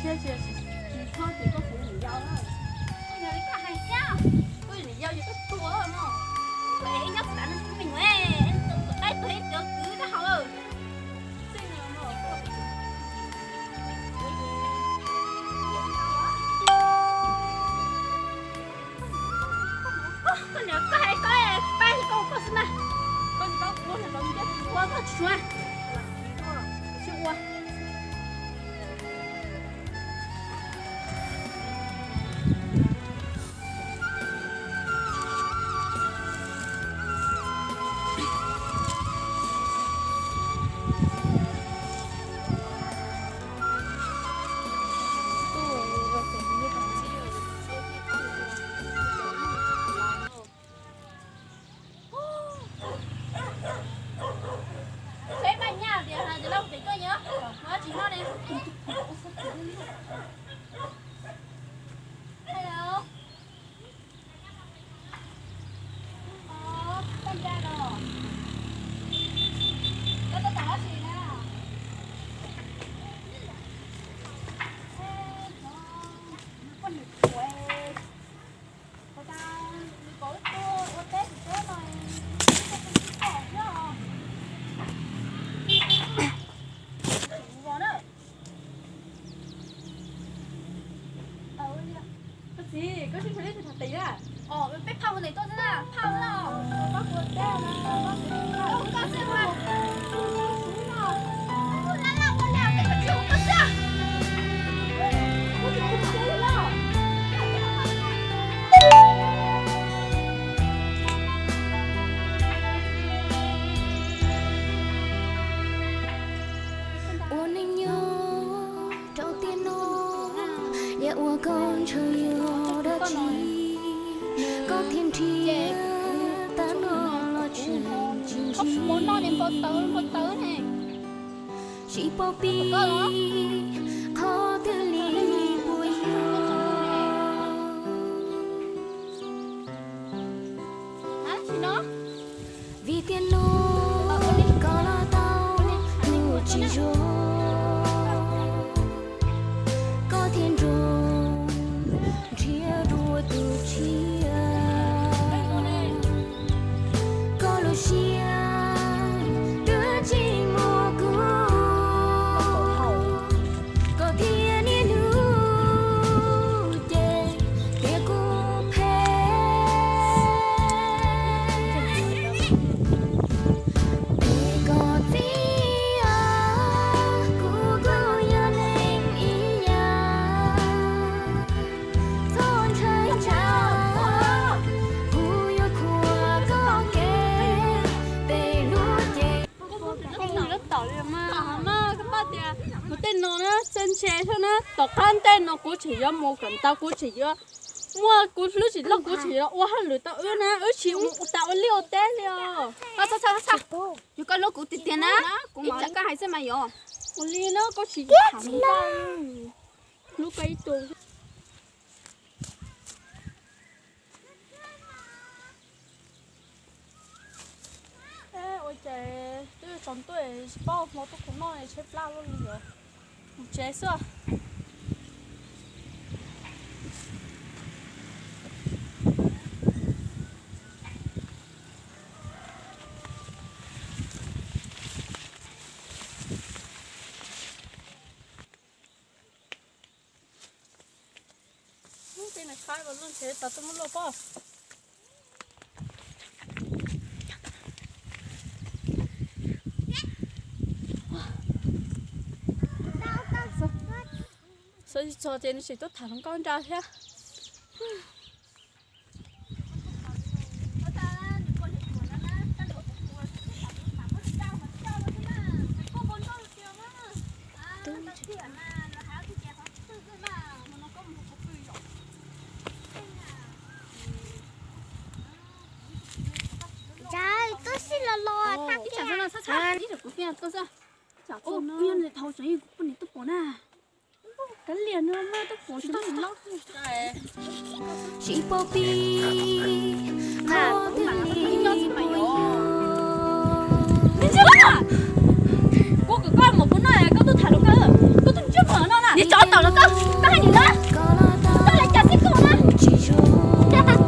谢谢，你看这个红你要了，你看还笑，对你要一个多了嘛。喂，要咱们明喂，哎，对，就cứ好了。这个嘛，con nhớ có hay có ba con có xin à, con chỉ bao cuốn là bao nhiêu? qua có chua, Chua. thế ba nhà thì là lâu thì có nhớ, nói chị nói đi. Hello. Con ra rồi. Tôi tỏ gì nè. Con được quê. Cô ta có cô Tết thì Tết rồi. Cái gì? Có xin phép thì thật tí à? Biết泡cái này tốt thế nào?泡thế nào? Bác vừa đeo là Không có xin mà. Ủa là con nào thì có chịu có sao? có chuyện không chơi đâu. 我能有找电脑，也我跟车有的骑，có thiên tri ta nó lo chuyện chính Không trị, muốn nói đến có tớ này. chỉ bao bi khó tư lý bùi Hả chị nó? vì tiền nó có lo tao nhưng chỉ rồi có thiên rồi chia đua từ chia có lo chia đưa chỉ mua cửa có thiên nhiên nữ chê kia cô phê có tí cô có yêu nên ý nhà thôn trái chào cô yêu của có kê bề lúa chê Con người rất tỏ liền mà. Nó các bác thì một tên nó chân chế thôi nó tỏ căn tên nó cũng chỉ có một cần tao cũng chỉ có mua cũng lúc chỉ lúc cũng chỉ có ô hai lửa tao ư nè ư chỉ tao liều té liều. Sao? Dù có lúc của tiền á, cũng ít chắc có hay xem mày rồi. Một ly nó có chỉ thẳng tao lúc cái tù. Ôi trời, tôi chọn tôi bao một tôi cũng nói chép lao luôn rồi. Một chế xưa. Cái này khai vào luôn chế, tao tôi muốn lột bao. Sao cho trên nó chỉ tốt thẳng con ra thế? trời tôi xin là lo Ít chả ra là sao? Ít được của kia tôi sao? Chả cô yêu này thầu giấy của này tôi bỏ nè. Cái liền nữa mà tôi bỏ xuống nó lóc. chỉ bao bi khó tư lý bùi Cô cứ coi một con này, cô tôi thả nó cơ. Cô tôi chưa mở nó nè. 你找到了个，那还你呢？再来讲这个呢？哈哈。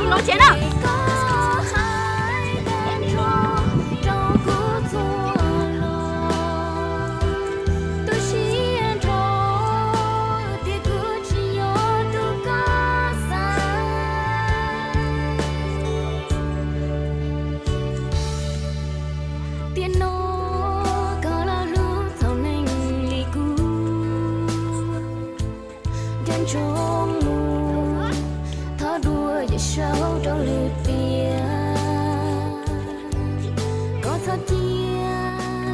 Nói chuyện nào. Sâu trong lượt bia có thật chia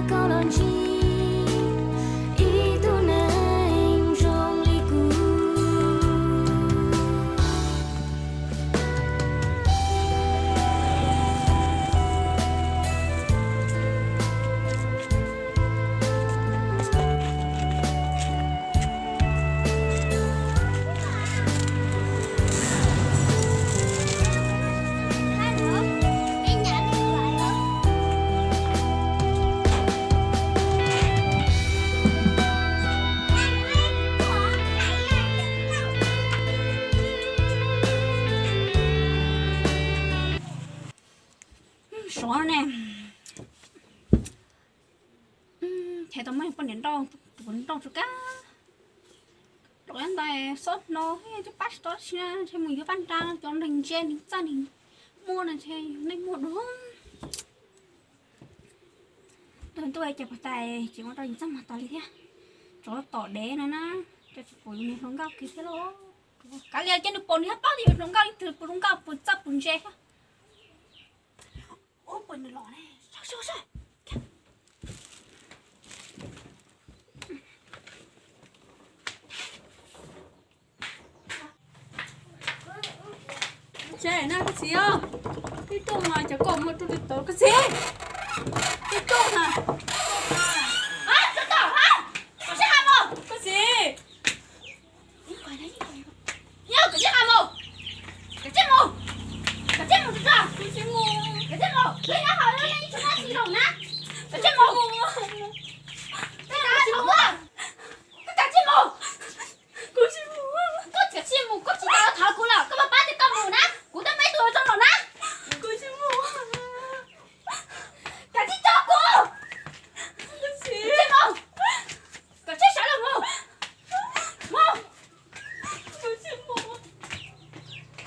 có lần chi ý tu nên trong ly cu Số nè thế tao mới bận đến đâu cho cá rồi anh ta sốt nó cho bắt sốt nha thì mình cứ bán ra cho mình trên gia đình mua này thì nên mua đúng tôi chụp tài chỉ có tao dám mặt tao đi thế cho tỏ đế nữa nè cho phụ này không cao kì thế lo cá liền trên được bồn hết bao thì không cao từ không cao bồn sắp bồn che ôi bồn lỏ này sao Trẻ na cái gì không? Cái tôm mà chả còn một chút tốt cái gì? Cái tôm à? À, tôi tỏ hả? Có xe hàm không? Cái gì? Nhớ cái xe hàm không? Cái xe mù cái xe mù được chưa? Cái gì mua? Cái xe mù cái nó hỏi nó lên chúng ta xì đồng nát cái xe mù cái đó xấu quá cái xe mù Cái gì mua? cái xe mù có chỉ tao thở của là các bà thì cầm mù nát của tao mấy tuổi trong đầu nát Cái gì mua? cái gì cho cô Cái gì? cái xe mù cái xe sao là mù mù Cái gì mua?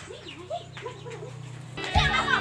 cái xe mù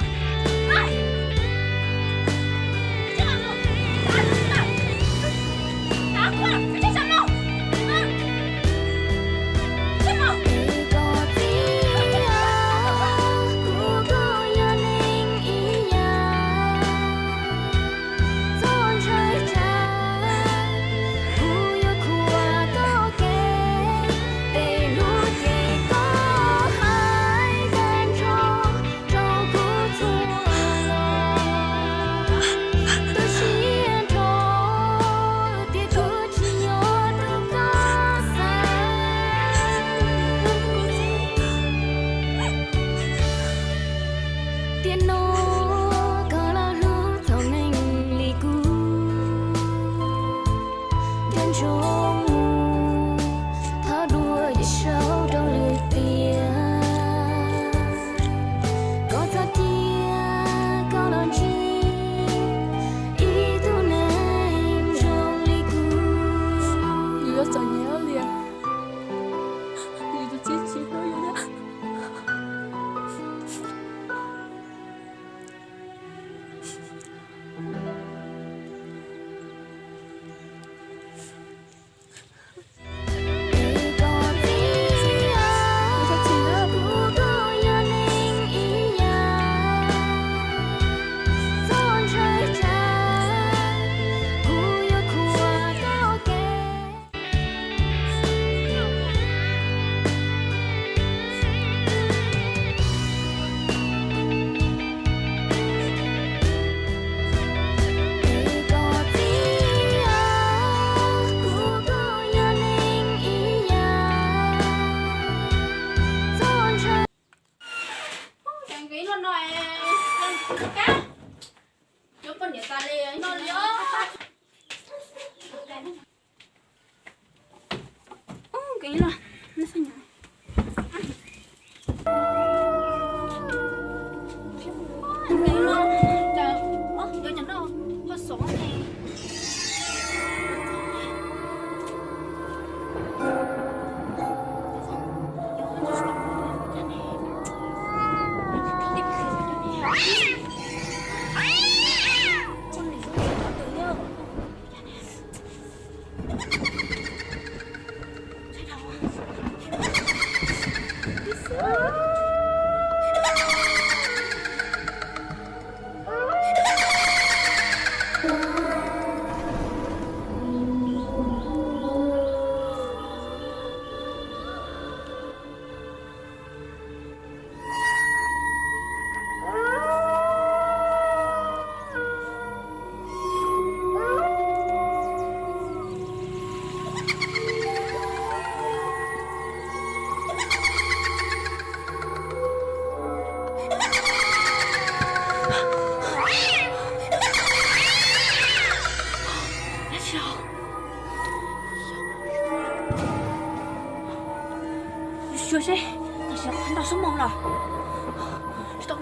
cái nó nói con cá cho con để ta lên nó nhớ cái nó sao nhỉ cái nó chờ cho chẳng đâu có số này chưa sé ta sẽ không đau sống mong rồi stop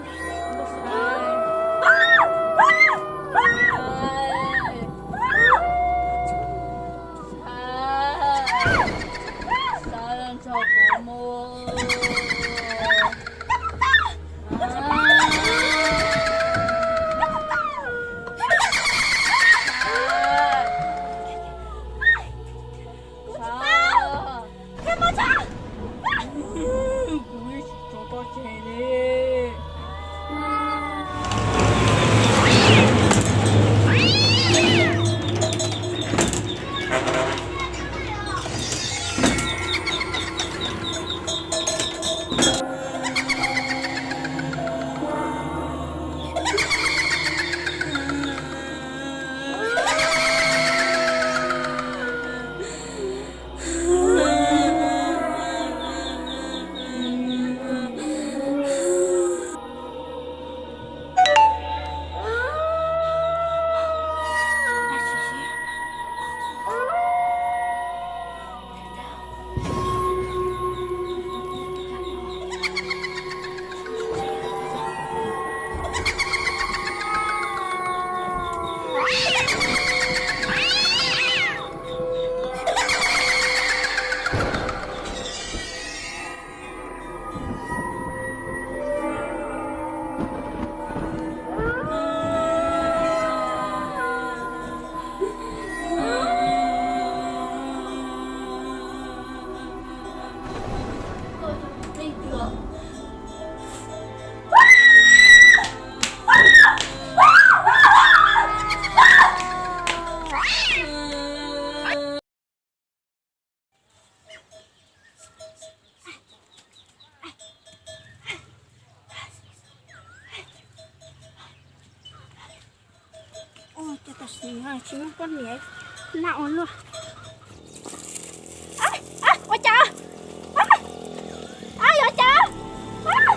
chỉ con nhẹ nạo luôn ôi trời ai vậy trời đau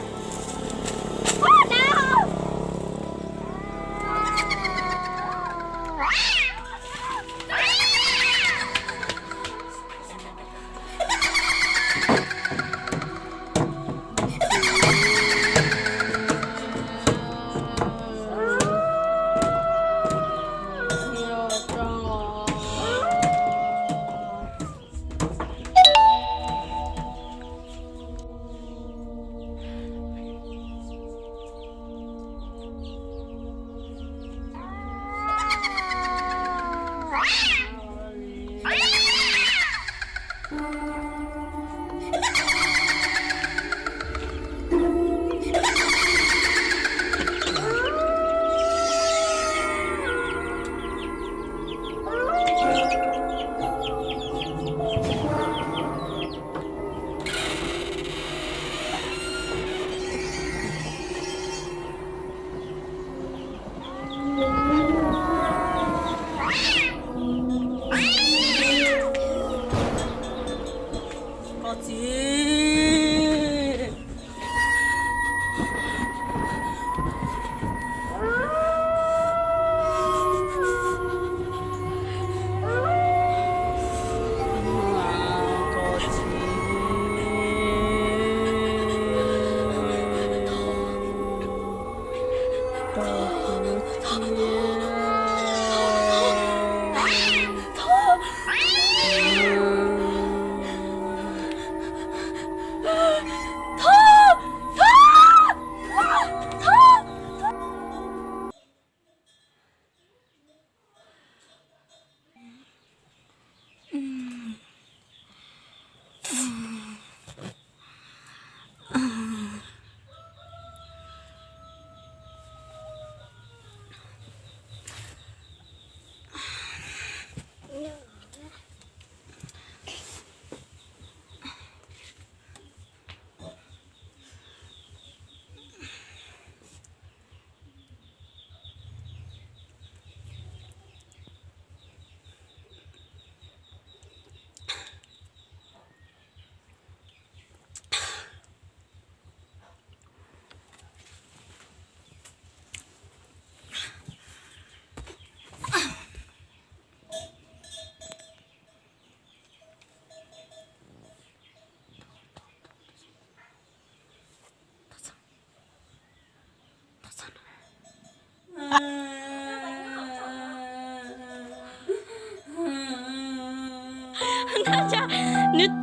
나자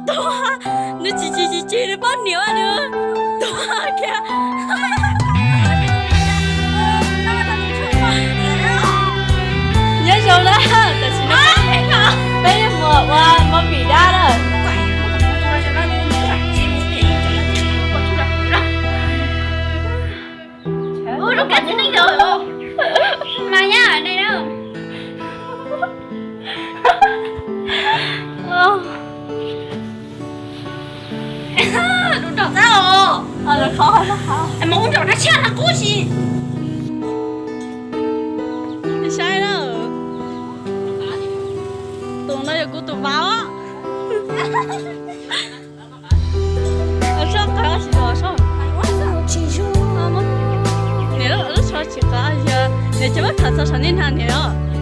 너 지지지지를 뻔히요 너 kìa nhớ rồi đó tại chị nó bây giờ mua bị đa rồi ôi nó cắn trên rồi mà nhá ở đây đâu đúng rồi sao nó khó em muốn cho nó chán là cố gì sai đó tụi nó giờ của tụi vào á sao cái gì đó sao nếu nó sao chỉ có giờ để cho bắt thật sao nên hàng nhiều